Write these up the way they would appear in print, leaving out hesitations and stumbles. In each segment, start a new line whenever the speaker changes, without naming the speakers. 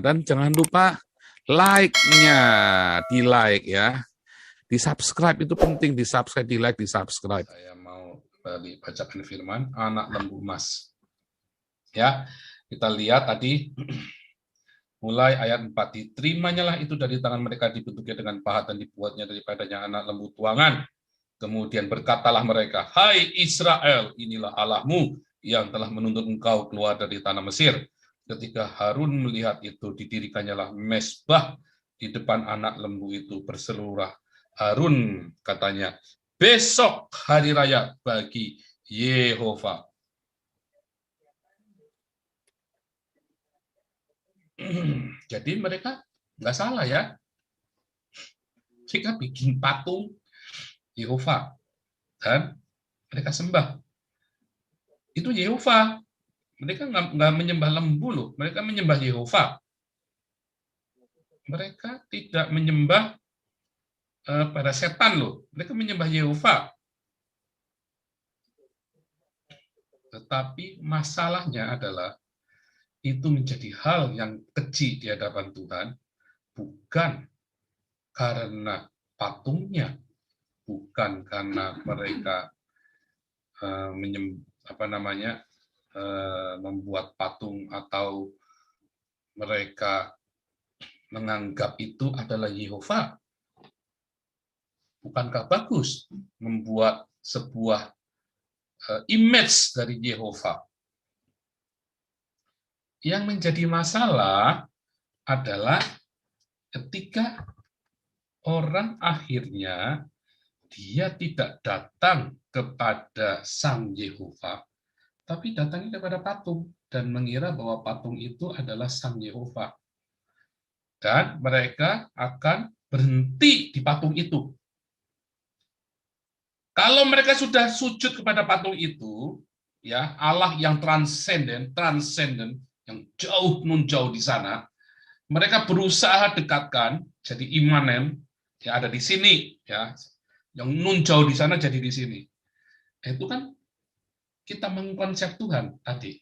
Dan jangan lupa like-nya, di-like ya. Di-subscribe itu penting, di-subscribe, di-like, di-subscribe. Saya mau kembali bacakan firman anak lembu emas. Ya, kita lihat tadi mulai ayat 4, diterimanya itu dari tangan mereka, dibentuknya dengan pahat dan dibuatnya daripadanya anak lembu tuangan. Kemudian berkatalah mereka, hai Israel, inilah Allahmu yang telah menuntun engkau keluar dari tanah Mesir. Ketika Harun melihat itu, didirikannya mezbah di depan anak lembu itu berseluruh. Harun katanya, besok hari raya bagi Yehova. Jadi mereka nggak salah ya. Mereka bikin patung Yehova dan mereka sembah. Itu Yehova. Mereka nggak menyembah lembu loh. Mereka menyembah Yehova. Mereka tidak menyembah pada setan loh. Mereka menyembah Yehova. Tetapi masalahnya adalah itu menjadi hal yang keji di hadapan Tuhan, bukan karena patungnya, bukan karena mereka membuat patung atau mereka menganggap itu adalah Yehova. Bukankah bagus membuat sebuah image dari Yehova? Yang menjadi masalah adalah ketika orang akhirnya dia tidak datang kepada Sang Yehova, tapi datangnya kepada patung dan mengira bahwa patung itu adalah Sang Yehova. Dan mereka akan berhenti di patung itu. Kalau mereka sudah sujud kepada patung itu, ya Allah yang transenden, yang jauh nun jauh di sana, mereka berusaha dekatkan jadi imanen, ya ada di sini, ya yang nun jauh di sana jadi di sini. Itu kan kita mengkonsep Tuhan tadi.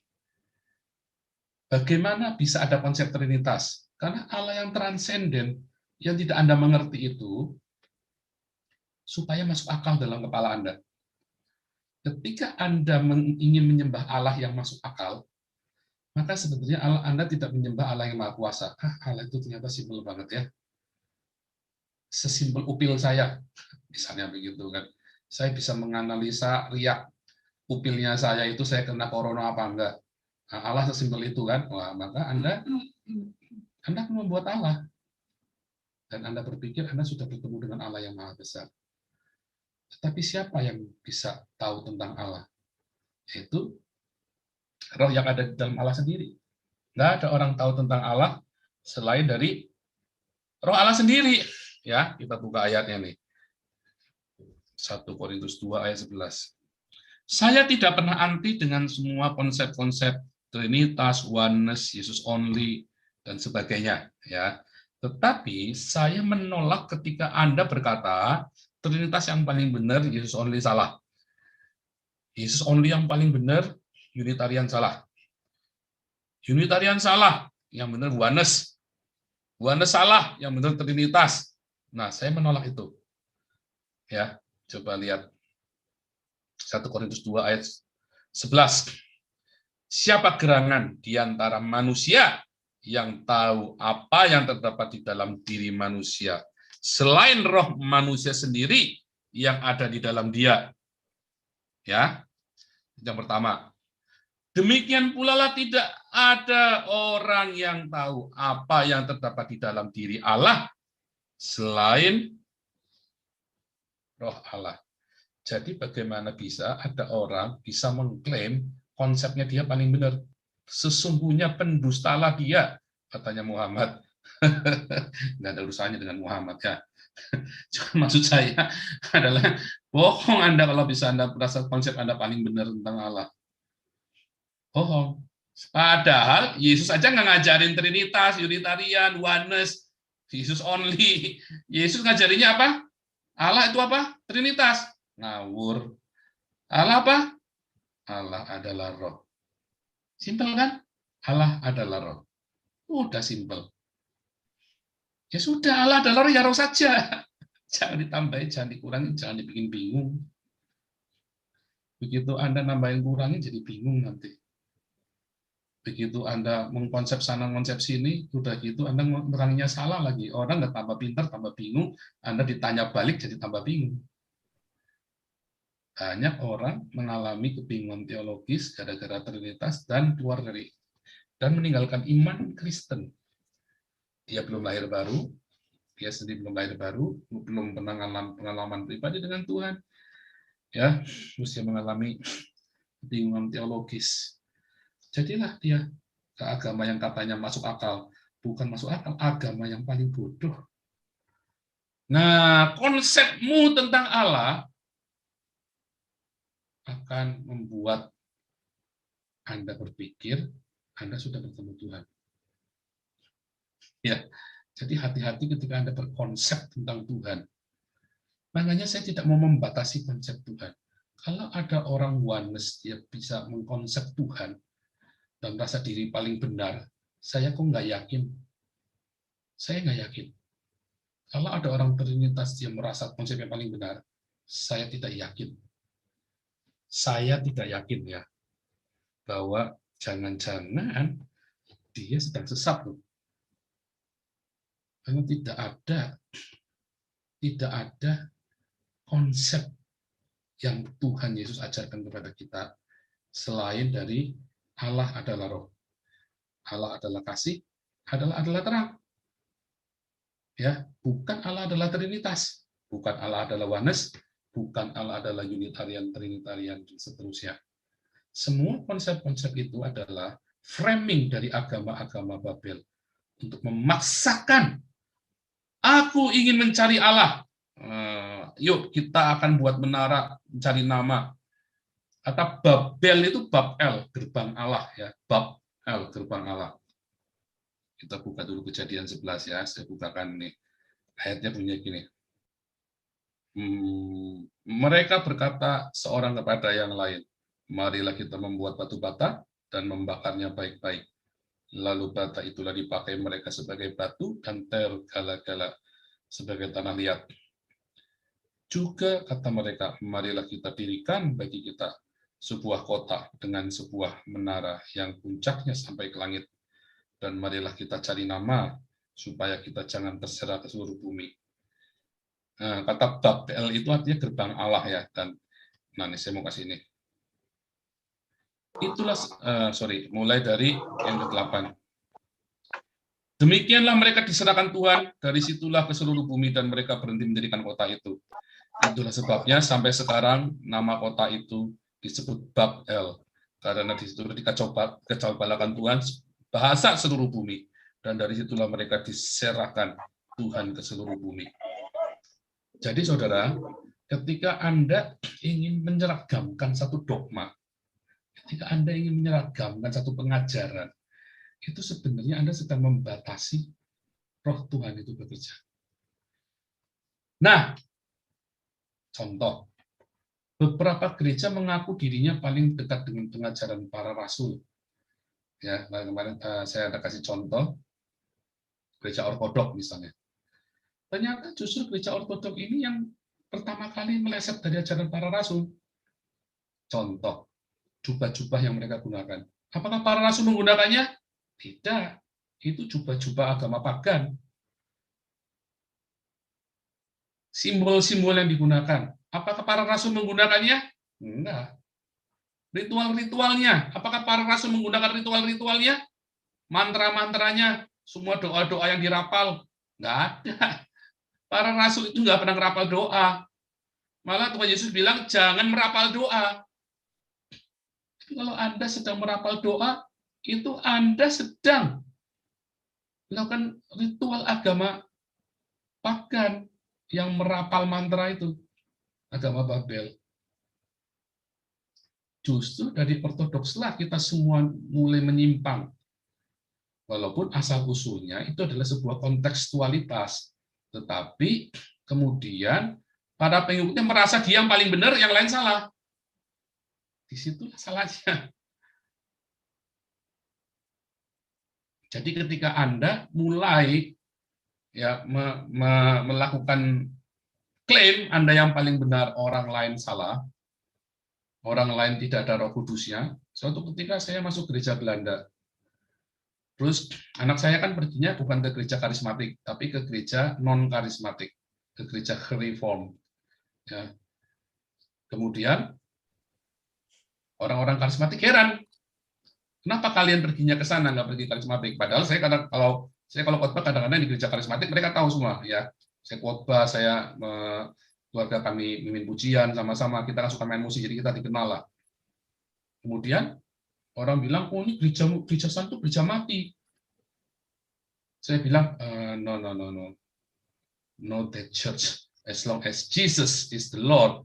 Bagaimana bisa ada konsep Trinitas? Karena Allah yang transenden, yang tidak Anda mengerti itu, supaya masuk akal dalam kepala Anda. Ketika Anda ingin menyembah Allah yang masuk akal, maka sebetulnya Anda tidak menyembah Allah yang Maha Kuasa. Allah itu ternyata simpel banget ya. Sesimpel upil saya, misalnya begitu kan. Saya bisa menganalisa riak upilnya saya itu saya kena corona apa enggak. Nah, Allah sesimpel itu kan. Wah, maka Anda membuat Allah. Dan Anda berpikir Anda sudah bertemu dengan Allah yang Maha Besar. Tetapi siapa yang bisa tahu tentang Allah? Yaitu roh yang ada di dalam Allah sendiri. Nggak ada orang tahu tentang Allah selain dari roh Allah sendiri. Ya, kita buka ayatnya nih. 1 Korintus 2 ayat 11. Saya tidak pernah anti dengan semua konsep-konsep Trinitas, Oneness, Jesus Only, dan sebagainya. Ya. Tetapi saya menolak ketika Anda berkata, Trinitas yang paling benar, Yesus Only salah. Yesus Only yang paling benar, Unitarian salah. Unitarian salah, yang benar Oneness. Oneness salah, yang benar Trinitas. Nah, saya menolak itu. Ya, coba lihat 1 Korintus 2 ayat 11. Siapa gerangan di antara manusia yang tahu apa yang terdapat di dalam diri manusia selain roh manusia sendiri yang ada di dalam dia? Ya. Yang pertama. Demikian pula lah tidak ada orang yang tahu apa yang terdapat di dalam diri Allah selain roh Allah. Jadi bagaimana bisa ada orang bisa mengklaim konsepnya dia paling benar? Sesungguhnya pendustalah dia, katanya Muhammad. Nggak ada urusannya dengan Muhammad ya. Maksud saya adalah bohong Anda kalau bisa Anda merasa konsep Anda paling benar tentang Allah. Bohong. Padahal Yesus aja nggak ngajarin Trinitas, Unitarian, Oneness, Jesus Only. Yesus ngajarinnya apa? Allah itu apa? Trinitas. Ngawur. Allah apa? Allah adalah roh. Simpel kan? Allah adalah roh. Udah simpel. Ya sudah, Allah adalah roh, ya roh saja. Jangan ditambahin, jangan dikurangi, jangan dibikin bingung. Begitu Anda nambahin kurangi jadi bingung nanti. Begitu Anda mengkonsep sana, konsep sini, udah gitu Anda meneranginya salah lagi. Orang nggak tambah pintar, tambah bingung. Anda ditanya balik jadi tambah bingung. Banyak orang mengalami kebingungan teologis gara-gara Trinitas dan keluar dari dan meninggalkan iman Kristen. Dia belum lahir baru, dia sendiri belum lahir baru, belum pengalaman pribadi dengan Tuhan, ya, terus dia mengalami kebingungan teologis. Jadilah dia ke agama yang katanya masuk akal, bukan masuk akal, agama yang paling bodoh. Nah, konsepmu tentang Allah akan membuat Anda berpikir Anda sudah bertemu Tuhan. Ya, jadi hati-hati ketika Anda berkonsep tentang Tuhan. Makanya saya tidak mau membatasi konsep Tuhan. Kalau ada orang oneness, dia bisa mengkonsep Tuhan dan merasa diri paling benar, saya kok nggak yakin. Saya nggak yakin. Kalau ada orang Trinitas, dia merasa konsepnya paling benar, saya tidak yakin. Saya tidak yakin ya, bahwa jangan-jangan dia sedang sesat loh. Karena tidak ada konsep yang Tuhan Yesus ajarkan kepada kita selain dari Allah adalah roh, Allah adalah kasih, adalah terang. Ya, bukan Allah adalah Trinitas, bukan Allah adalah oneness, bukan Allah adalah Unitarian, Trinitarian, dan seterusnya. Semua konsep-konsep itu adalah framing dari agama-agama Babel untuk memaksakan aku ingin mencari Allah. Yuk kita akan buat menara mencari nama. Kata Babel itu Babel, gerbang Allah ya. Babel, gerbang Allah. Kita buka dulu Kejadian 11 ya. Saya bukakan nih. Ayatnya bunyi gini. Mereka berkata seorang kepada yang lain, marilah kita membuat batu bata dan membakarnya baik-baik. Lalu bata itulah dipakai mereka sebagai batu dan tergala-gala sebagai tanah liat. Juga kata mereka, marilah kita dirikan bagi kita sebuah kota dengan sebuah menara yang puncaknya sampai ke langit. Dan marilah kita cari nama supaya kita jangan terserah ke seluruh bumi. Nah, kata Babel itu artinya gerbang Allah ya. Dan nah ini saya mau kasih ini. Itulah mulai dari yang ke-8. Demikianlah mereka diserahkan Tuhan, dari situlah ke seluruh bumi dan mereka berhenti mendirikan kota itu. Itulah sebabnya sampai sekarang nama kota itu disebut Babel, karena di situ dikacau-balakan Tuhan bahasa seluruh bumi, dan dari situlah mereka diserahkan Tuhan ke seluruh bumi. Jadi saudara, ketika Anda ingin menyeragamkan satu dogma, ketika Anda ingin menyeragamkan satu pengajaran, itu sebenarnya Anda sedang membatasi roh Tuhan itu bekerja. Nah, contoh, beberapa gereja mengaku dirinya paling dekat dengan pengajaran para rasul. Ya, kemarin saya ada kasih contoh gereja ortodok misalnya. Ternyata justru gereja ortodok ini yang pertama kali meleset dari ajaran para rasul. Contoh, jubah-jubah yang mereka gunakan. Apakah para rasul menggunakannya? Tidak. Itu jubah-jubah agama pagan. Simbol-simbol yang digunakan. Apakah para rasul menggunakannya? Enggak. Ritual-ritualnya. Apakah para rasul menggunakan ritual-ritualnya? Mantra-mantranya, semua doa-doa yang dirapal? Enggak ada. Para rasul itu enggak pernah merapal doa. Malah Tuhan Yesus bilang, jangan merapal doa. Tapi kalau Anda sedang merapal doa, itu Anda sedang melakukan ritual agama pagan yang merapal mantra itu. Agama Babel. Justru dari ortodokslah kita semua mulai menyimpang. Walaupun asal-usulnya itu adalah sebuah kontekstualitas. Tetapi kemudian para pengikutnya merasa dia yang paling benar, yang lain salah. Disitulah salahnya. Jadi ketika Anda mulai ya melakukan klaim Anda yang paling benar, orang lain salah, orang lain tidak ada Roh Kudusnya. Suatu ketika saya masuk gereja Belanda. Terus anak saya kan perginya bukan ke gereja karismatik, tapi ke gereja non karismatik, ke gereja reform. Ya. Kemudian orang-orang karismatik heran, kenapa kalian perginya ke sana nggak pergi karismatik? Padahal saya kalau khotbah kadang-kadang di gereja karismatik mereka tahu semua ya. Saya khotbah, keluarga kami mimpin pujian sama-sama, kita kan suka main musik jadi kita dikenal lah. Kemudian orang bilang, oh ini gereja San itu gereja mati. Saya bilang, no, not that church. As long as Jesus is the Lord,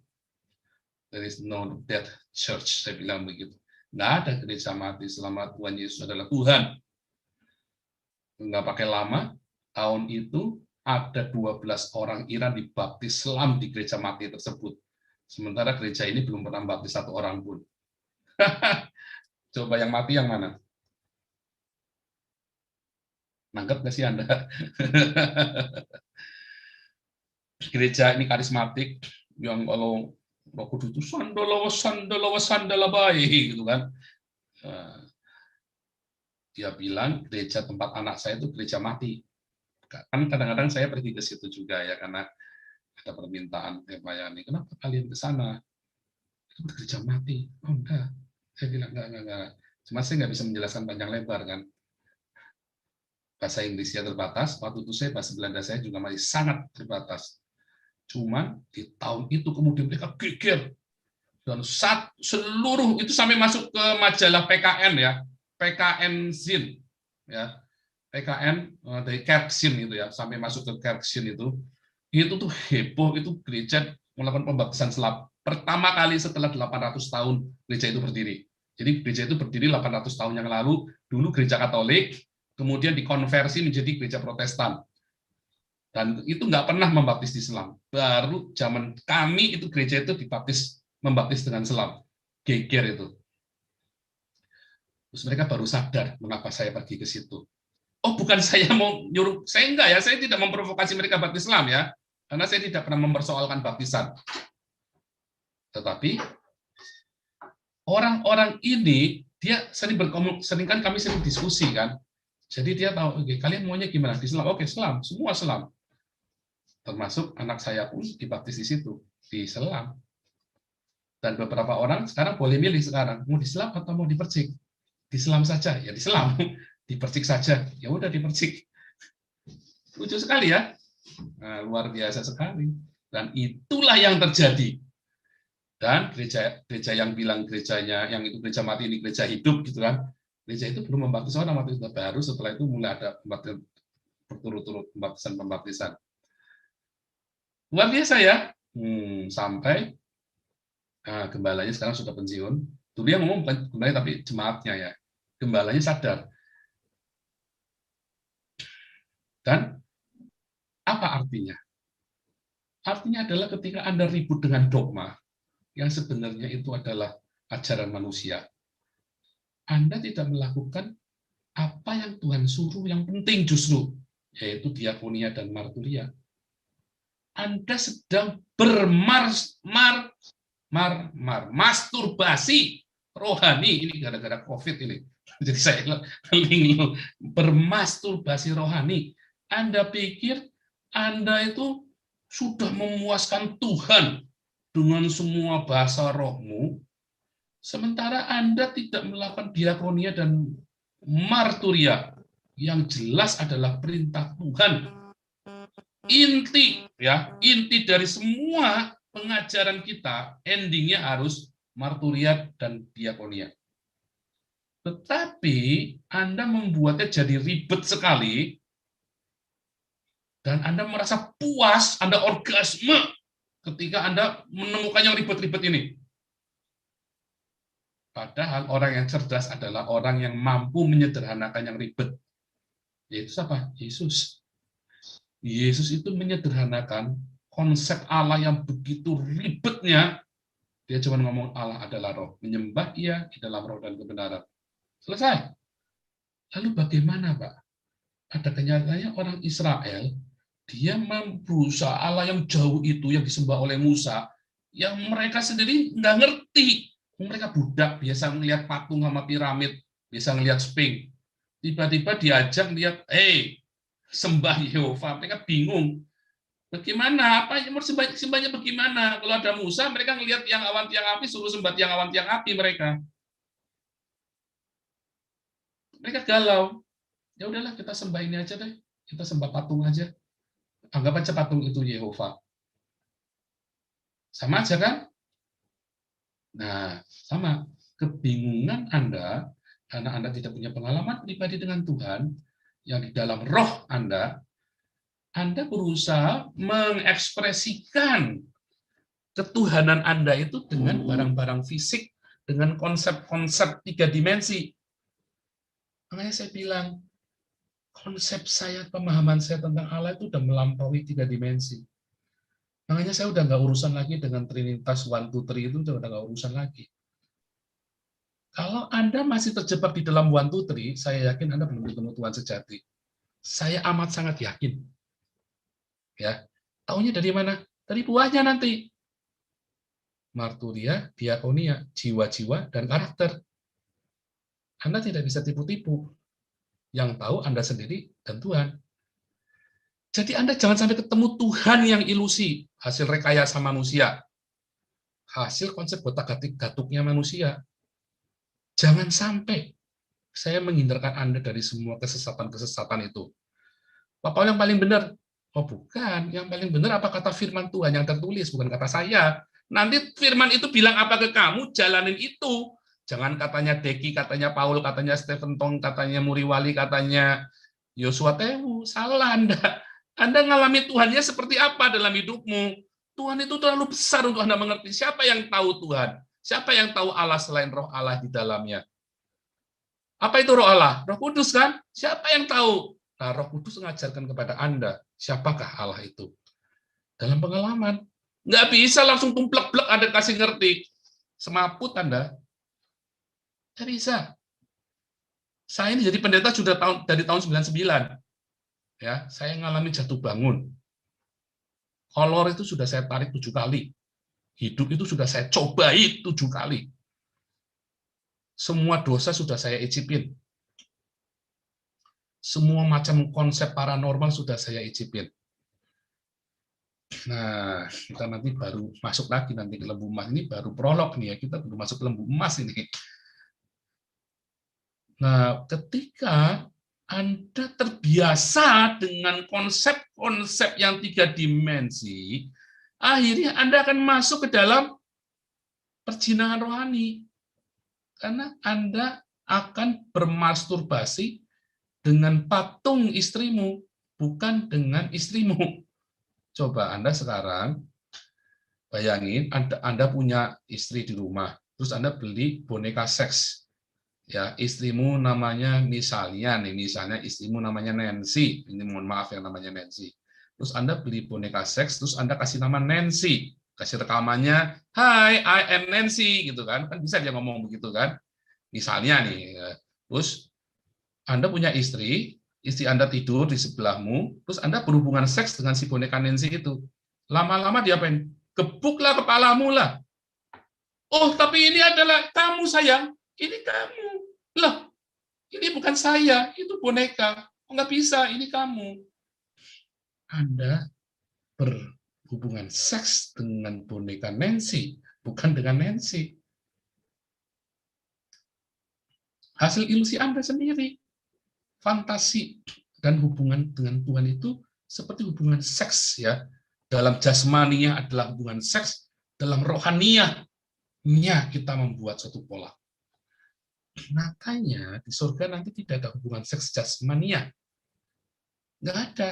there is no dead church. Saya bilang begitu. Nggak ada gereja mati selama Tuhan Yesus adalah Tuhan. Nggak pakai lama, tahun itu ada 12 orang Iran dibaptis Islam di gereja mati tersebut. Sementara gereja ini belum pernah baptis satu orang pun. Coba yang mati yang mana? Nangkep nggak sih Anda? Gereja ini karismatik, yang kalau Roh Kudus itu sandala baik gitu kan. Dia bilang gereja tempat anak saya itu gereja mati. Kan kadang-kadang saya pergi ke situ juga ya, karena ada permintaan Pak Yani, kenapa kalian ke sana? Itu gereja mati. Oh enggak. Saya bilang enggak. Cuma saya nggak bisa menjelaskan panjang lebar kan. Bahasa Inggrisnya terbatas, waktu itu saya bahasa Belanda saya juga masih sangat terbatas. Cuman di tahun itu kemudian mereka geger. Dan seluruh itu sampai masuk ke majalah PKN ya, PKN Zin ya, PKN dari Kerksin itu ya, sampai masuk ke Kerksin itu tuh heboh, itu gereja melakukan pembaptisan selap pertama kali setelah 800 tahun gereja itu berdiri. Jadi gereja itu berdiri 800 tahun yang lalu, dulu gereja Katolik, kemudian dikonversi menjadi gereja Protestan. Dan itu nggak pernah membaptis di selam. Baru zaman kami itu gereja itu membaptis dengan selam. Geger itu. Terus mereka baru sadar mengapa saya pergi ke situ. Oh, bukan saya mau nyuruh, saya enggak ya, saya tidak memprovokasi mereka baptis Islam ya, karena saya tidak pernah mempersoalkan baptisan. Tetapi orang-orang ini dia sering kan kami sering diskusi kan. Jadi dia tahu, oke, kalian maunya gimana? Di Islam, oke, Islam, semua Islam. Termasuk anak saya pun dibaptis di situ, di Islam. Dan beberapa orang sekarang boleh milih sekarang, mau di Islam atau mau dipercik. Di Islam saja, ya di Islam. Dipercik saja, ya udah dipercik. Lucu sekali ya. Nah, luar biasa sekali. Dan itulah yang terjadi. Dan gereja yang bilang gerejanya, yang itu gereja mati, ini gereja hidup gitu kan. Gereja itu belum membaptis orang, mati baru setelah itu mulai ada berturut-turut pembaptisan. Luar biasa ya. Sampai gembalanya sekarang sudah pensiun. Dulu yang ngomong bukan gembalanya tapi jemaatnya ya. Gembalanya sadar. Dan apa artinya? Artinya adalah ketika Anda ribut dengan dogma, yang sebenarnya itu adalah ajaran manusia, Anda tidak melakukan apa yang Tuhan suruh yang penting justru, yaitu diakonia dan marturia. Anda sedang masturbasi rohani, ini gara-gara COVID ini. Jadi saya bermasturbasi rohani. Anda pikir Anda itu sudah memuaskan Tuhan dengan semua bahasa rohmu, sementara Anda tidak melakukan diakonia dan marturia, yang jelas adalah perintah Tuhan. Inti dari semua pengajaran kita, endingnya harus marturia dan diakonia. Tetapi Anda membuatnya jadi ribet sekali, dan Anda merasa puas, Anda orgasme ketika Anda menemukan yang ribet-ribet ini. Padahal orang yang cerdas adalah orang yang mampu menyederhanakan yang ribet. Yaitu siapa? Yesus. Yesus itu menyederhanakan konsep Allah yang begitu ribetnya. Dia cuma ngomong Allah adalah roh. Menyembah Ia di dalam roh dan kebenaran. Selesai. Lalu bagaimana, Pak? Pada kenyataannya orang Israel Dia berusaha Allah yang jauh itu yang disembah oleh Musa, yang mereka sendiri nggak ngerti. Mereka budak, biasa melihat patung sama piramid, biasa ngelihat sphinx. Tiba-tiba diajak lihat, sembah Yehova. Mereka bingung. Bagaimana? Apa yang sembahnya bagaimana? Kalau ada Musa, mereka ngelihat tiang awan tiang api, suruh sembah tiang awan tiang api mereka. Mereka galau. Ya udahlah, kita sembah ini aja deh. Kita sembah patung aja. Anggap aja patung itu Yehova. Sama aja kan? Nah, sama. Kebingungan Anda, karena Anda tidak punya pengalaman pribadi dengan Tuhan, yang di dalam roh Anda berusaha mengekspresikan ketuhanan Anda itu dengan barang-barang fisik, dengan konsep-konsep 3 dimensi. Makanya saya bilang, konsep saya, pemahaman saya tentang Allah itu udah melampaui 3 dimensi. Makanya saya udah nggak urusan lagi dengan Trinitas 1, 2, 3 itu udah nggak urusan lagi. Kalau Anda masih terjebak di dalam 1, 2, 3, saya yakin Anda belum ketemu Tuhan sejati. Saya amat sangat yakin. Ya, taunya dari mana? Dari buahnya nanti. Marturia, diakonia, jiwa-jiwa, dan karakter. Anda tidak bisa tipu-tipu. Yang tahu Anda sendiri dan Tuhan. Jadi Anda jangan sampai ketemu Tuhan yang ilusi, hasil rekayasa manusia, hasil konsep otak-atik-gatuknya manusia. Jangan sampai saya menghindarkan Anda dari semua kesesatan-kesesatan itu. Apa yang paling benar? Oh bukan, yang paling benar apa kata firman Tuhan yang tertulis, bukan kata saya. Nanti firman itu bilang apa ke kamu, jalanin itu. Jangan katanya Deki, katanya Paul, katanya Stephen Tong, katanya Muriwali, katanya Yosua Tewu. Salah Anda. Anda ngalami Tuhannya seperti apa dalam hidupmu. Tuhan itu terlalu besar untuk Anda mengerti. Siapa yang tahu Tuhan? Siapa yang tahu Allah selain roh Allah di dalamnya? Apa itu roh Allah? Roh Kudus kan? Siapa yang tahu? Nah, Roh Kudus mengajarkan kepada Anda, siapakah Allah itu? Dalam pengalaman. Nggak bisa langsung tumplek-plek Anda kasih ngerti. Semaput Anda. Nggak bisa. Saya ini jadi pendeta sudah dari tahun 99. Ya, saya ngalami jatuh bangun. Kolor itu sudah saya tarik 7 kali. Hidup itu sudah saya cobai 7 kali. Semua dosa sudah saya icipin. Semua macam konsep paranormal sudah saya icipin. Nah, kita nanti baru masuk lagi nanti ke lembu emas. Ini baru prolog nih ya, kita baru masuk ke lembu emas ini. Nah, ketika Anda terbiasa dengan konsep-konsep yang 3 dimensi, akhirnya Anda akan masuk ke dalam perjinahan rohani. Karena Anda akan bermasturbasi dengan patung istrimu, bukan dengan istrimu. Coba Anda sekarang bayangin Anda punya istri di rumah, terus Anda beli boneka seks. Ya, istrimu namanya misalnya istrimu namanya Nancy. Ini mohon maaf yang namanya Nancy. Terus Anda beli boneka seks, terus Anda kasih nama Nancy. Kasih rekamannya, "Hi, I am Nancy," gitu kan. Kan bisa dia ngomong begitu kan. Misalnya nih. Terus Anda punya istri Anda tidur di sebelahmu, terus Anda berhubungan seks dengan si boneka Nancy itu. Lama-lama dia apain? Gebuklah kepalamu lah. Oh, tapi ini adalah kamu sayang. Ini kamu. Lah, ini bukan saya, itu boneka. Oh, nggak bisa, ini kamu. Anda berhubungan seks dengan boneka Nancy, bukan dengan Nancy. Hasil ilusi Anda sendiri. Fantasi dan hubungan dengan Tuhan itu seperti hubungan seks ya. Dalam jasmaninya adalah hubungan seks, dalam rohanianya kita membuat suatu pola. Makanya di surga nanti tidak ada hubungan seks jasmania. Nggak ada.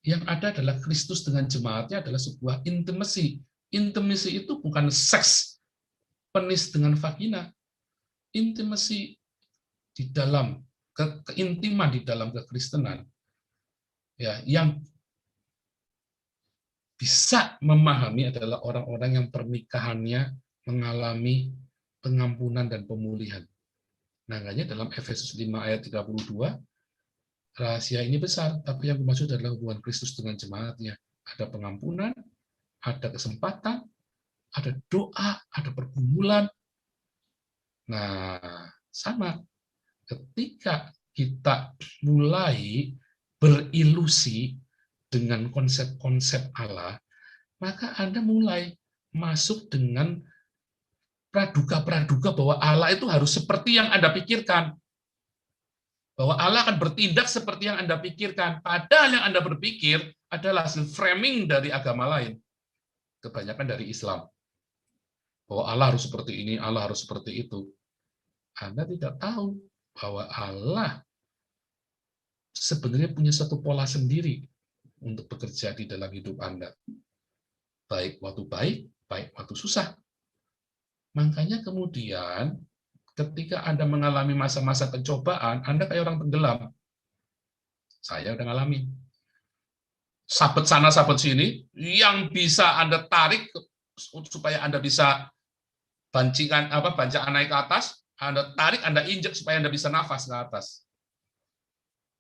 Yang ada adalah Kristus dengan jemaatnya adalah sebuah intimacy. Intimacy itu bukan seks penis dengan vagina. Intimacy di dalam keintiman di dalam kekristenan ya, yang bisa memahami adalah orang-orang yang pernikahannya mengalami pengampunan dan pemulihan. Makanya dalam Efesus 5 ayat 32, rahasia ini besar, tapi yang dimaksud adalah hubungan Kristus dengan jemaatnya. Ada pengampunan, ada kesempatan, ada doa, ada pergumulan. Nah, sama. Ketika kita mulai berilusi dengan konsep-konsep Allah, maka Anda mulai masuk dengan praduga-praduga bahwa Allah itu harus seperti yang Anda pikirkan. Bahwa Allah akan bertindak seperti yang Anda pikirkan. Padahal yang Anda berpikir adalah hasil framing dari agama lain. Kebanyakan dari Islam. Bahwa Allah harus seperti ini, Allah harus seperti itu. Anda tidak tahu bahwa Allah sebenarnya punya satu pola sendiri untuk bekerja di dalam hidup Anda. Baik waktu baik, baik waktu susah. Makanya kemudian ketika Anda mengalami masa-masa pencobaan, Anda kayak orang tenggelam. Saya udah ngalamin. Sabet sana, sabet sini, yang bisa Anda tarik supaya Anda bisa bancingan bancakan naik ke atas, Anda tarik, Anda injek supaya Anda bisa nafas ke atas.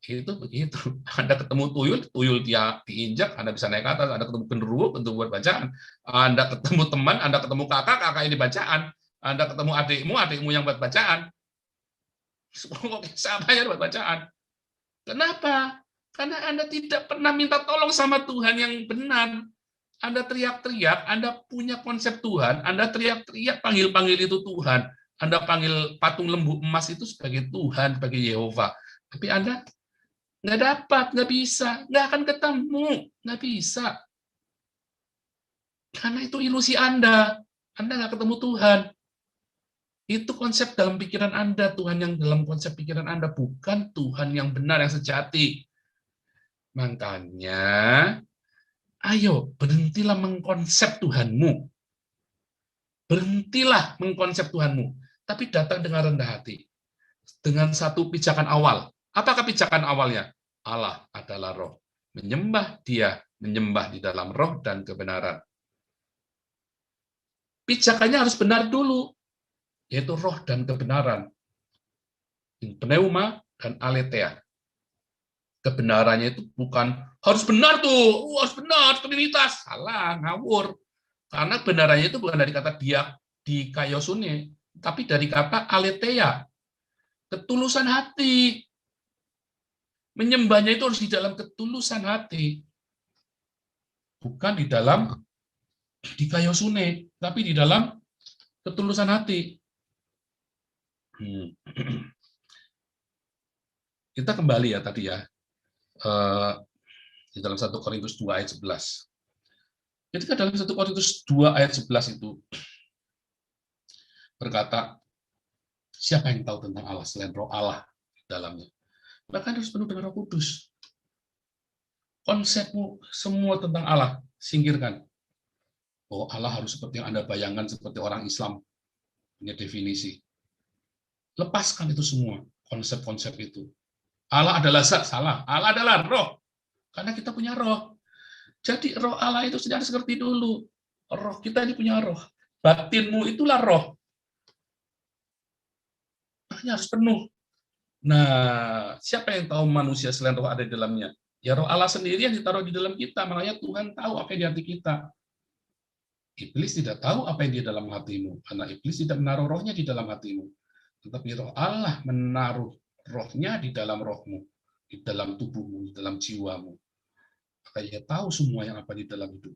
Itu begitu. Anda ketemu tuyul, tuyul dia diinjak, Anda bisa naik ke atas. Anda ketemu genderuwo, untuk buat bacaan. Anda ketemu teman, Anda ketemu kakak, kakak ini bacaan. Anda ketemu adikmu, adikmu yang buat bacaan. Siapa yang buat bacaan? Kenapa? Karena Anda tidak pernah minta tolong sama Tuhan yang benar. Anda teriak-teriak, Anda punya konsep Tuhan, Anda teriak-teriak, panggil-panggil itu Tuhan. Anda panggil patung lembu emas itu sebagai Tuhan, sebagai Yehova. Tapi Anda nggak dapat, nggak bisa, nggak akan ketemu, nggak bisa. Karena itu ilusi Anda nggak ketemu Tuhan. Itu konsep dalam pikiran Anda, Tuhan yang dalam konsep pikiran Anda, bukan Tuhan yang benar, yang sejati. Makanya, ayo, berhentilah mengkonsep Tuhanmu. Berhentilah mengkonsep Tuhanmu. Tapi datang dengan rendah hati. Dengan satu pijakan awal. Apakah pijakan awalnya? Allah adalah roh. Menyembah dia, menyembah di dalam roh dan kebenaran. Pijakannya harus benar dulu, yaitu roh dan kebenaran. Pneuma dan aletheia. Kebenarannya itu bukan harus benar tuh, harus benar, Trinitas. Salah, ngawur. Karena kebenarannya itu bukan dari kata dia di kaiosune, tapi dari kata aletheia. Ketulusan hati. Menyembahnya itu harus di dalam ketulusan hati. Bukan di dalam di kaiosune, tapi di dalam ketulusan hati. Kita kembali ya tadi ya, di dalam 1 Korintus 2 ayat 11. Ketika dalam 1 Korintus 2 ayat 11 itu berkata, siapa yang tahu tentang Allah selain roh Allah di dalamnya? Bahkan harus penuh dengan Roh Kudus. Konsepmu semua tentang Allah, singkirkan. Oh, Allah harus seperti yang Anda bayangkan, seperti orang Islam punya definisi. Lepaskan itu semua, konsep-konsep itu. Allah adalah zat, salah. Allah adalah roh. Karena kita punya roh. Jadi roh Allah itu sudah seperti dulu. Roh kita ini punya roh. Batinmu itulah roh. Makanya harus penuh. Nah, siapa yang tahu manusia selain roh ada di dalamnya? Ya roh Allah sendiri yang ditaruh di dalam kita. Makanya Tuhan tahu apa yang di hati kita. Iblis tidak tahu apa yang di dalam hatimu. Karena iblis tidak menaruh rohnya di dalam hatimu. Tetapi roh Allah menaruh rohnya di dalam rohmu. Di dalam tubuhmu, di dalam jiwamu. Maka ia tahu semua yang apa di dalam hidup.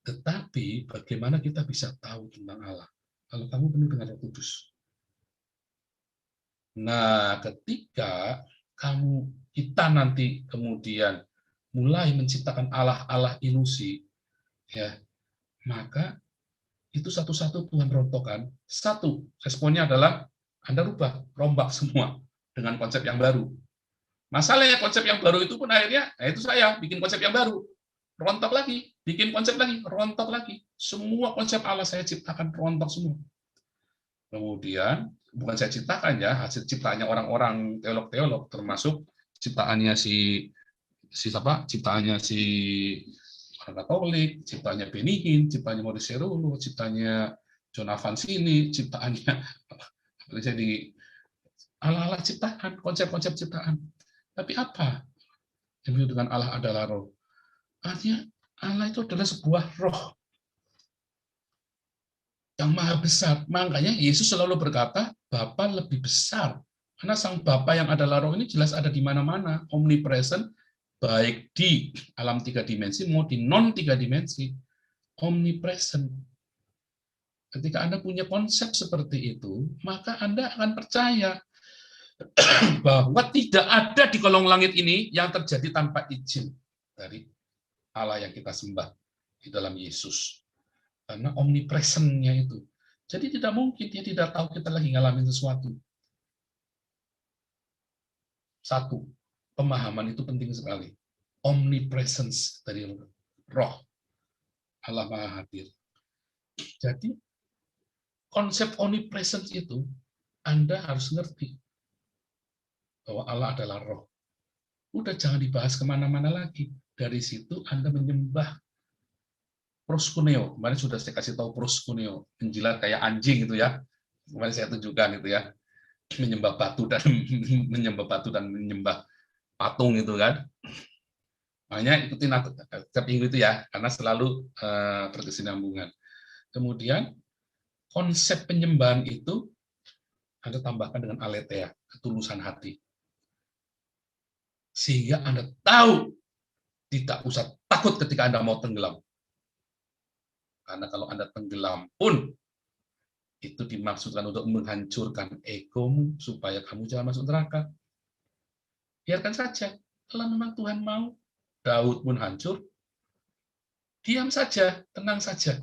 Tetapi bagaimana kita bisa tahu tentang Allah? Kalau kamu penuh dengan Roh Kudus. Nah, ketika kita nanti kemudian mulai menciptakan Allah-Allah ilusi, ya, maka itu satu-satu Tuhan rontokkan. Satu, responnya adalah Anda rubah, rombak semua dengan konsep yang baru. Masalahnya konsep yang baru itu pun akhirnya, itu saya bikin konsep yang baru. Rontok lagi, bikin konsep lagi, rontok lagi. Semua konsep Allah saya ciptakan rontok semua. Kemudian, bukan saya ciptakan ya, hasil ciptaannya orang-orang teolog-teolog, termasuk ciptaannya ciptaannya si orang Katolik, ciptaannya Benny Hinn, ciptaannya Maurice Cerullo, ciptaannya John Avancini, ciptaannya Allah-Allah ciptaan, konsep-konsep ciptaan. Tapi apa yang disebut dengan Allah adalah roh? Artinya Allah itu adalah sebuah roh yang maha besar. Makanya Yesus selalu berkata, Bapa lebih besar. Karena sang Bapa yang adalah roh ini jelas ada di mana-mana, omnipresent, baik di alam 3 dimensi maupun di non 3 dimensi, omnipresent. Ketika Anda punya konsep seperti itu, maka Anda akan percaya bahwa tidak ada di kolong langit ini yang terjadi tanpa izin dari Allah yang kita sembah di dalam Yesus. Karena omnipresent-nya itu. Jadi tidak mungkin dia tidak tahu kita lagi ngalamin sesuatu. Satu, pemahaman itu penting sekali. Omnipresence dari roh. Allah Maha Hadir. Jadi, konsep omnipresence itu Anda harus ngerti bahwa Allah adalah roh. Udah jangan dibahas kemana-mana lagi. Dari situ Anda menyembah proskuneo. Kemarin sudah saya kasih tahu proskuneo. Menjilat kayak anjing gitu ya. Kemarin saya tunjukkan itu ya. Menyembah batu dan menyembah patung itu kan. Makanya ikutin setiap minggu itu ya, karena selalu berkesinambungan. Kemudian konsep penyembahan itu Anda tambahkan dengan aletheia, ketulusan hati. Sehingga Anda tahu tidak usah takut ketika Anda mau tenggelam. Karena kalau Anda tenggelam pun itu dimaksudkan untuk menghancurkan egomu supaya kamu jangan masuk neraka. Biarkan saja. Kalau memang Tuhan mau, Daud pun hancur, diam saja, tenang saja.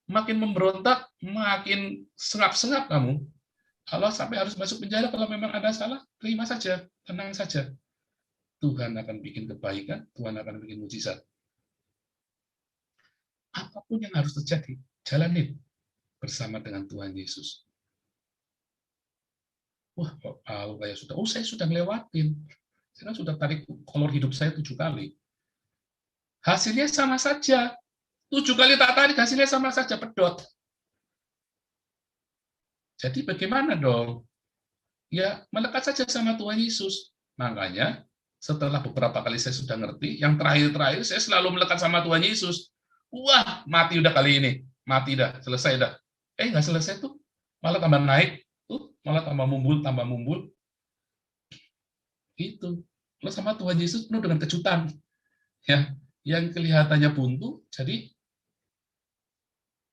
Makin memberontak, makin sengap-sengap kamu. Kalau sampai harus masuk penjara, kalau memang ada salah, terima saja, tenang saja. Tuhan akan bikin kebaikan, Tuhan akan bikin mujizat. Apapun yang harus terjadi, jalanin bersama dengan Tuhan Yesus. Wah, kalau kayak sudah, saya sudah ngelewatin. Saya sudah tarik kolor hidup saya 7 kali. Hasilnya sama saja. 7 kali tak tarik, hasilnya sama saja, pedot. Jadi bagaimana dong? Ya, melekat saja sama Tuhan Yesus. Makanya, setelah beberapa kali saya sudah ngerti, yang terakhir-terakhir saya selalu melekat sama Tuhan Yesus. Wah, mati udah kali ini. Mati dah, selesai dah. Nggak selesai tuh. Malah tambah naik. Malah tambah mumbul, tambah mumbul. Itu. Lo sama Tuhan Yesus penuh dengan kejutan. Ya, yang kelihatannya buntu, jadi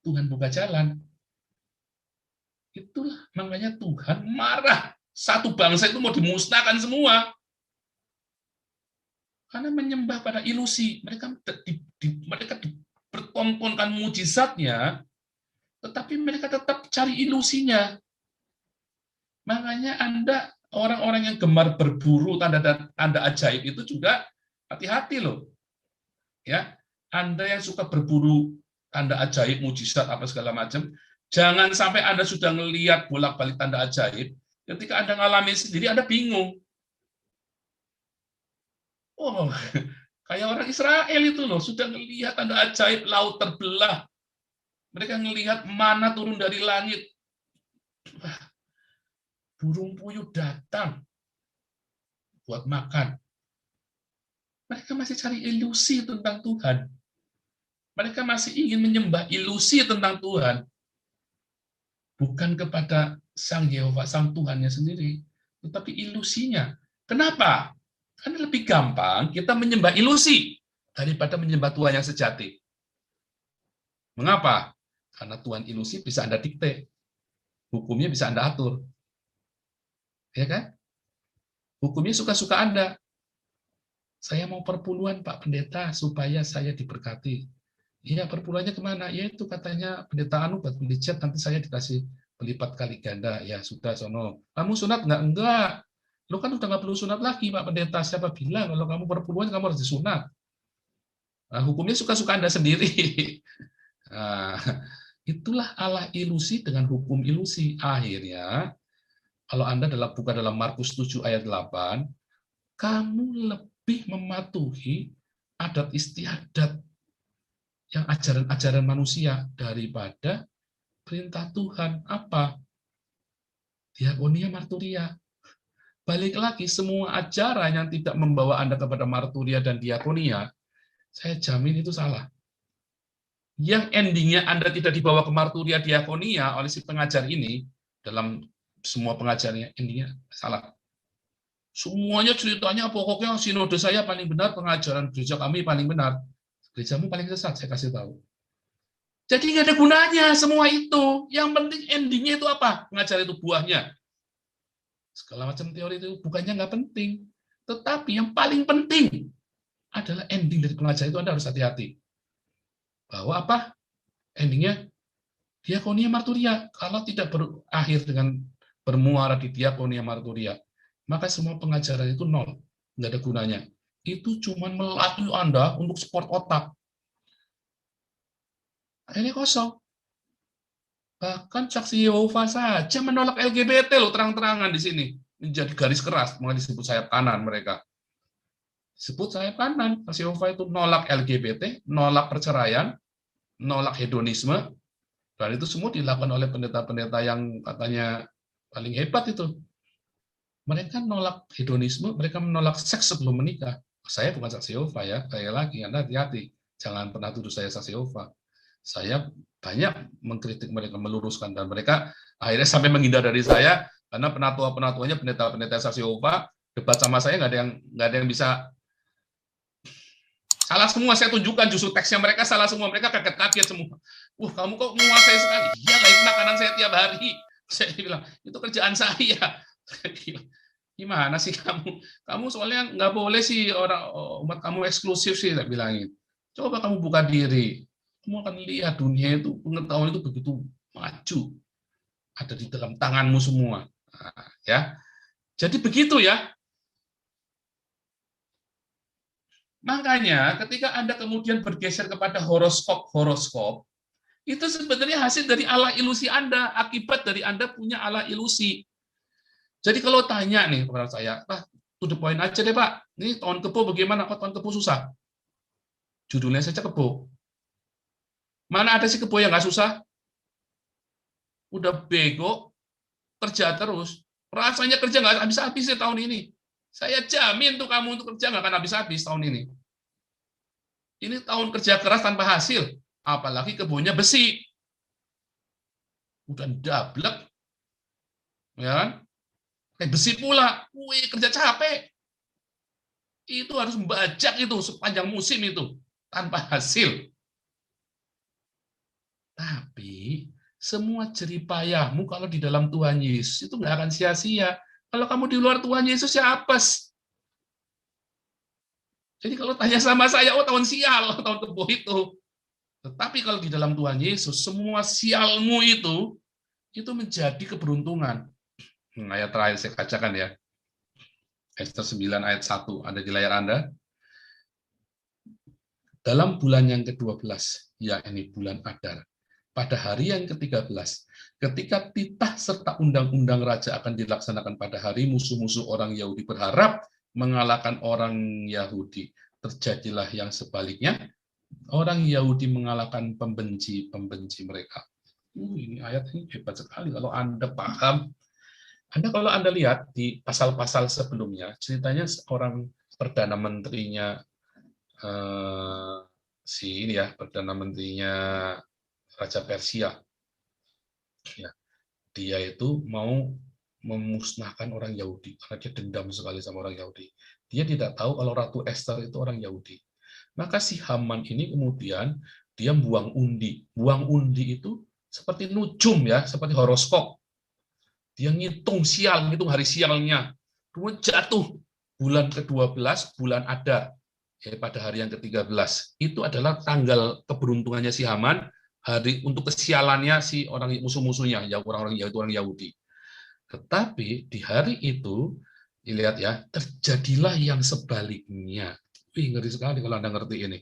Tuhan buka jalan. Itulah makanya Tuhan marah. Satu bangsa itu mau dimusnahkan semua. Karena menyembah pada ilusi. Mereka dipertontonkan mujizatnya, tetapi mereka tetap cari ilusinya. Makanya Anda, orang-orang yang gemar berburu tanda ajaib itu juga hati-hati loh. Ya, Anda yang suka berburu tanda ajaib, mujizat, apa segala macam, jangan sampai Anda sudah ngelihat bolak-balik tanda ajaib, ketika Anda ngalamin sendiri, Anda bingung. Oh, kayak orang Israel itu loh, sudah ngelihat tanda ajaib, laut terbelah. Mereka ngelihat mana turun dari langit. Wah, burung puyuh datang buat makan. Mereka masih cari ilusi tentang Tuhan. Mereka masih ingin menyembah ilusi tentang Tuhan. Bukan kepada Sang Yehova, Sang Tuhannya sendiri, tetapi ilusinya. Kenapa? Karena lebih gampang kita menyembah ilusi daripada menyembah Tuhan yang sejati. Mengapa? Karena Tuhan ilusi bisa Anda dikte. Hukumnya bisa Anda atur. Ya kan? Hukumnya suka-suka Anda. Saya mau perpuluhan, Pak Pendeta, supaya saya diberkati. Iya, perpuluhannya kemana? Ya itu katanya pendeta anu buat beli jet, nanti saya dikasih berlipat kali ganda. Ya sudah, sono. Kamu sunat nggak? Enggak. Lu kan udah nggak perlu sunat lagi, Pak Pendeta. Siapa bilang kalau kamu perpuluhan kamu harus disunat? Nah, hukumnya suka-suka Anda sendiri. Nah, itulah Allah ilusi dengan hukum ilusi. Akhirnya, kalau Anda buka dalam Markus 7 ayat 8, kamu lebih mematuhi adat istiadat yang ajaran-ajaran manusia daripada perintah Tuhan. Apa? Diakonia marturia. balik lagi, semua ajaran yang tidak membawa Anda kepada marturia dan diakonia, saya jamin itu salah. Yang endingnya Anda tidak dibawa ke marturia diakonia oleh si pengajar ini, dalam semua pengajarnya, endingnya salah. Semuanya ceritanya pokoknya sinode saya paling benar, pengajaran gereja kami paling benar. Gerejamu paling sesat, saya kasih tahu. Jadi nggak ada gunanya semua itu. Yang penting endingnya itu apa? Pengajar itu buahnya. Segala macam teori itu bukannya nggak penting. Tetapi yang paling penting adalah ending dari pengajar itu Anda harus hati-hati. Bahwa apa? Endingnya diakonia marturia. Kalau tidak berakhir dengan bermuara di diakonia marturia, maka semua pengajaran itu nol. Nggak ada gunanya. Itu cuma melatih Anda untuk sport otak. Ini kosong. Bahkan saksi Yehova saja menolak LGBT loh, terang-terangan di sini. Menjadi garis keras, mulai disebut sayap kanan mereka. Disebut sayap kanan. Saksi Yehova itu nolak LGBT, nolak perceraian, nolak hedonisme, dan itu semua dilakukan oleh pendeta-pendeta yang katanya paling hebat itu. Mereka menolak hedonisme, mereka menolak seks sebelum menikah. Saya bukan saksi Yehova ya, kayak lagi, Anda hati-hati. Jangan pernah tuduh saya saksi Yehova. Saya banyak mengkritik mereka, meluruskan, dan mereka akhirnya sampai menghindar dari saya karena penatua-penatuanya pendeta-pendeta saksi Yehova debat sama saya, nggak ada yang bisa. Salah semua, saya tunjukkan justru teksnya mereka salah semua, mereka kaget-kaget semua. Kamu kok menguasai sekali? Iya lah, itu makanan saya tiap hari. Saya bilang, itu kerjaan saya. Gimana sih kamu? Kamu soalnya nggak boleh sih orang umat kamu eksklusif sih, saya bilangin. Coba kamu buka diri, kamu akan lihat dunia itu, pengetahuan itu begitu maju, ada di dalam tanganmu semua. Nah, ya, jadi begitu ya. Makanya ketika Anda kemudian bergeser kepada horoskop, itu sebenarnya hasil dari ala ilusi Anda, akibat dari Anda punya ala ilusi. Jadi kalau tanya nih kepada saya, Pak, to the point aja deh Pak, ini tahun kebo bagaimana? Kok tahun kebo susah? Judulnya saja kebo. Mana ada sih kebo yang nggak susah? Udah bego, kerja terus. Rasanya kerja nggak habis-habis ya tahun ini. Saya jamin tuh kamu untuk kerja nggak akan habis-habis tahun ini. Ini tahun kerja keras tanpa hasil. Apalagi kebunnya besi. Udah dablek, ya kan? Kayak besi pula. Wih, kerja capek. Itu harus membajak itu sepanjang musim itu. Tanpa hasil. Tapi semua jeripayahmu kalau di dalam Tuhan Yesus itu nggak akan sia-sia. Kalau kamu di luar Tuhan Yesus ya apes. Jadi kalau tanya sama saya, tahun sial, tahun kebo itu. Tetapi kalau di dalam Tuhan Yesus, semua sialmu itu menjadi keberuntungan. Ayat terakhir saya bacakan ya. Ester 9 ayat 1 ada di layar Anda. Dalam bulan yang ke-12, yakni bulan Adar, pada hari yang ke-13, ketika titah serta undang-undang raja akan dilaksanakan pada hari, musuh-musuh orang Yahudi berharap mengalahkan orang Yahudi. Terjadilah yang sebaliknya, orang Yahudi mengalahkan pembenci-pembenci mereka. Ini ayat ini hebat sekali kalau Anda paham. Kalau Anda lihat di pasal-pasal sebelumnya, ceritanya seorang perdana menterinya si ini ya, perdana menterinya Raja Persia. Ya, dia itu mau memusnahkan orang Yahudi karena dia dendam sekali sama orang Yahudi. Dia tidak tahu kalau Ratu Esther itu orang Yahudi. Maka si Haman ini kemudian dia buang undi. Buang undi itu seperti nujum ya, seperti horoskop. Dia ngitung sial, ngitung hari sialnya. Kemudian jatuh bulan ke-12, bulan Adar. Ya, pada hari yang ke-13. Itu adalah tanggal keberuntungannya si Haman, hari untuk kesialannya si orang musuh-musuhnya, ya orang-orang Yahudi, orang Yahudi. Tetapi di hari itu, dilihat ya, terjadilah yang sebaliknya. Ngeri sekali kalau Anda ngerti ini.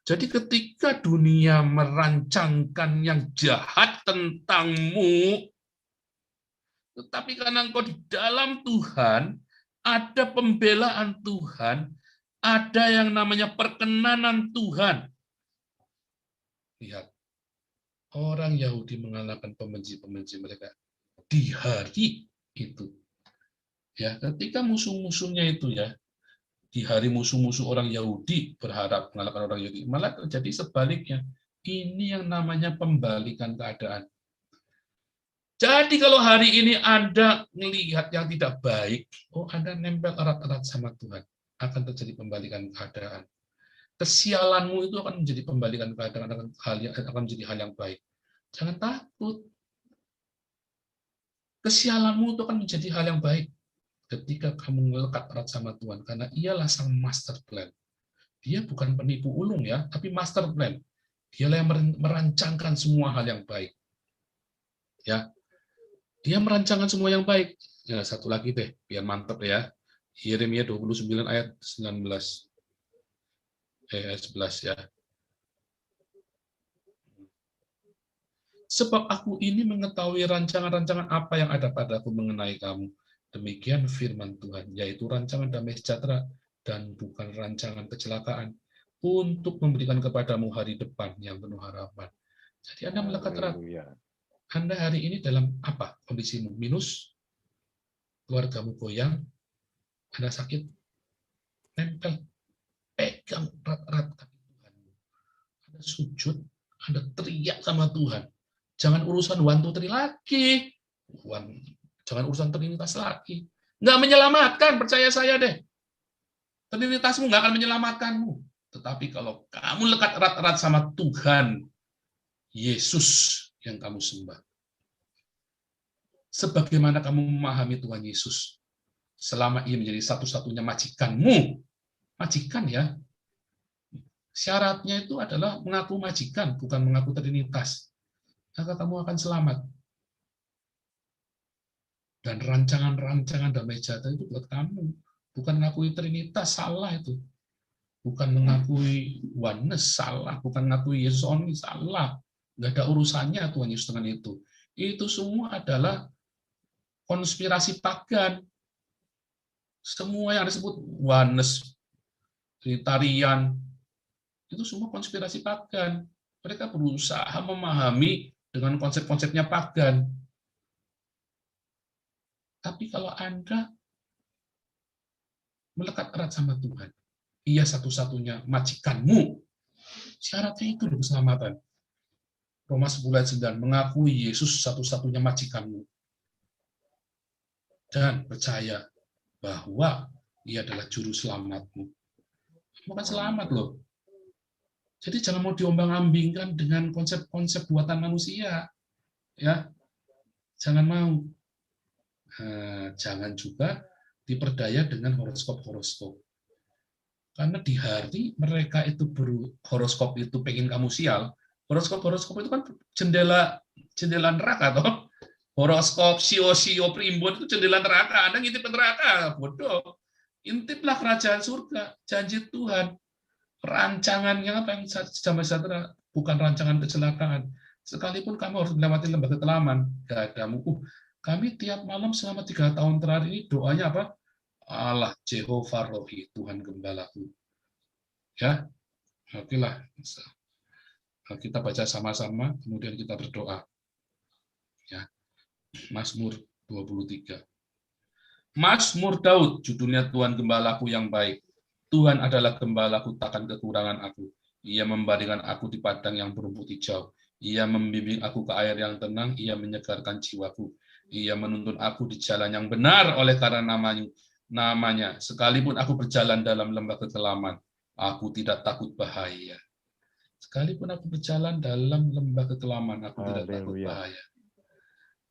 Jadi ketika dunia merancangkan yang jahat tentangmu, tetapi karena engkau di dalam Tuhan, ada pembelaan Tuhan, ada yang namanya perkenanan Tuhan. Lihat, orang Yahudi mengalahkan pembenci-pembenci mereka di hari itu. Ya, ketika musuh-musuhnya itu ya, di hari musuh-musuh orang Yahudi berharap mengalahkan orang Yahudi, malah terjadi sebaliknya. Ini yang namanya pembalikan keadaan. Jadi kalau hari ini Anda melihat yang tidak baik, oh Anda nempel erat-erat sama Tuhan, akan terjadi pembalikan keadaan. Kesialanmu itu akan menjadi pembalikan keadaan, akan menjadi hal yang baik. Jangan takut. Kesialanmu itu akan menjadi hal yang baik ketika kamu melekat erat sama Tuhan, karena Ialah sang master plan. Dia bukan penipu ulung ya, tapi master plan. Dialah yang merancangkan semua hal yang baik. Ya, dia merancangkan semua yang baik. Ya, satu lagi deh, biar mantap ya. Yeremia 29 ayat 19. Ayat 11 ya. Sebab aku ini mengetahui rancangan-rancangan apa yang ada padaku mengenai kamu. Demikian firman Tuhan, yaitu rancangan damai sejahtera dan bukan rancangan kecelakaan, untuk memberikan kepadamu hari depan yang penuh harapan. Jadi Anda melekat erat. Anda hari ini dalam apa kondisimu? Minus, keluargamu goyang, Anda sakit, nempel, pegang erat-erat kaki Tuhanmu. Anda sujud, Anda teriak sama Tuhan. Jangan urusan one two three lagi. Jangan urusan trinitas lagi. Nggak menyelamatkan, percaya saya deh. Trinitasmu nggak akan menyelamatkanmu. Tetapi kalau kamu lekat erat-erat sama Tuhan, Yesus yang kamu sembah. Sebagaimana kamu memahami Tuhan Yesus, selama ia menjadi satu-satunya majikanmu, majikan ya, syaratnya itu adalah mengaku majikan, bukan mengaku trinitas. Maka kamu akan selamat. Dan rancangan-rancangan damai sejahtera itu buat kamu. Bukan mengakui trinitas, salah itu. Bukan mengakui oneness, salah. Bukan mengakui Yesus only, salah. Nggak ada urusannya Tuhan Yesus dengan itu. Itu semua adalah konspirasi pagan. Semua yang disebut oneness, Trinitarian, itu semua konspirasi pagan. Mereka berusaha memahami dengan konsep-konsepnya pagan. Tapi kalau Anda melekat erat sama Tuhan, Ia satu-satunya majikanmu, syaratnya itu keselamatan. Roma 10:9, mengakui Yesus satu-satunya majikanmu. Dan percaya bahwa Ia adalah juru selamatmu. Kamu akan selamat loh. Jadi jangan mau diombang-ambingkan dengan konsep-konsep buatan manusia. Ya, jangan mau. Jangan juga diperdaya dengan horoskop-horoskop. Karena di hari mereka itu horoskop itu pengen kamu sial, horoskop itu kan jendela neraka toh. Horoskop sio primbon itu jendela neraka. Anda ngintip neraka, bodoh. Intiplah kerajaan surga, janji Tuhan. Rancangannya apa yang damai sejahtera, bukan rancangan kecelakaan. Sekalipun kamu harus melewati lembah ketelaman, gak ada kami tiap malam selama 3 tahun terakhir ini doanya apa? Allah Jehovah Rohi, Tuhan Gembalaku. Ya, oke lah. Kita baca sama-sama, kemudian kita berdoa. Ya, Mazmur 23. Mazmur Daud, judulnya Tuhan Gembalaku yang baik. Tuhan adalah gembalaku, takkan kekurangan aku. Ia membandingkan aku di padang yang berumput hijau. Ia membimbing aku ke air yang tenang, ia menyegarkan jiwaku. Ia menuntun aku di jalan yang benar oleh karena namanya. Sekalipun aku berjalan dalam lembah kekelaman, aku tidak takut bahaya. Sekalipun aku berjalan dalam lembah kekelaman, aku tidak takut bahaya.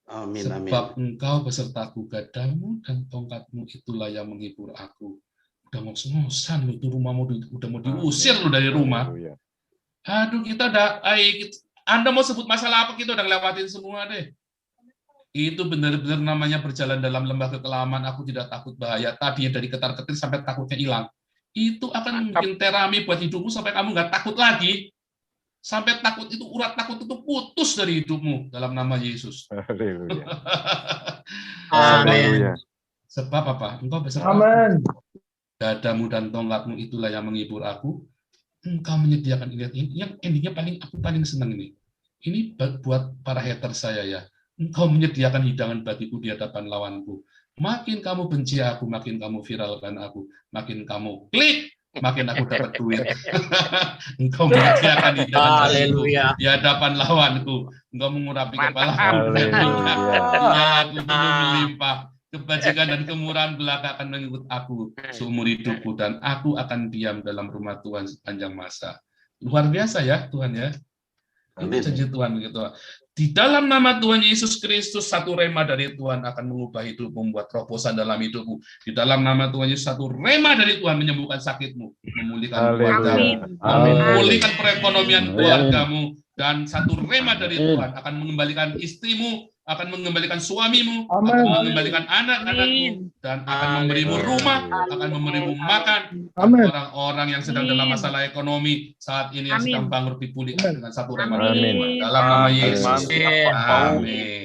Amin,
Sebab
amin.
engkau besertaku, gadamu dan tongkatmu itulah yang menghibur aku. Udah ngos-ngosan lu tuh, rumahmu udah mau diusir lu dari rumah. Aduh, kita udah, Anda mau sebut masalah apa, kita udah ngelewatin semua deh. Itu benar-benar namanya berjalan dalam lembah kekelaman, aku tidak takut bahaya. Tadinya dari ketar-ketir sampai takutnya hilang. Itu akan bikin terapi buat hidupmu sampai kamu nggak takut lagi. Sampai takut itu, urat takut itu putus dari hidupmu dalam nama Yesus.
Amin.
Sebab apa? Engkau beserta dadamu dan tongkatmu itulah yang menghibur aku. Engkau menyediakan ini. Yang endingnya aku paling senang ini. Ini buat para hater saya ya. Engkau menyediakan hidangan bagiku di hadapan lawanku. Makin kamu benci aku, makin kamu viralkan aku, makin kamu klik, makin aku dapat duit. Engkau menyediakan hidangan bagiku di hadapan lawanku. Engkau mengurapi kepalaku dengan minyak. Aku belum melimpah. Kebajikan dan kemurahan belaka akan mengikut aku seumur hidupku, dan aku akan diam dalam rumah Tuhan sepanjang masa. Luar biasa ya Tuhan ya. Itu janji Tuhan gitu. Di dalam nama Tuhan Yesus Kristus, satu rema dari Tuhan akan mengubah hidup, membuat terobosan dalam hidupmu. Di dalam nama Tuhan Yesus, satu rema dari Tuhan menyembuhkan sakitmu, memulihkan keluargamu, memulihkan perekonomian keluargamu, dan satu rema dari Tuhan akan mengembalikan istrimu, akan mengembalikan suamimu, akan mengembalikan anak-anakmu, dan akan memberimu rumah, akan memberimu makan. Orang-orang yang sedang dalam masalah ekonomi saat ini yang sedang bangkrut dipulihkan dengan satu rema dari Tuhan. Dalam nama Yesus. Amin.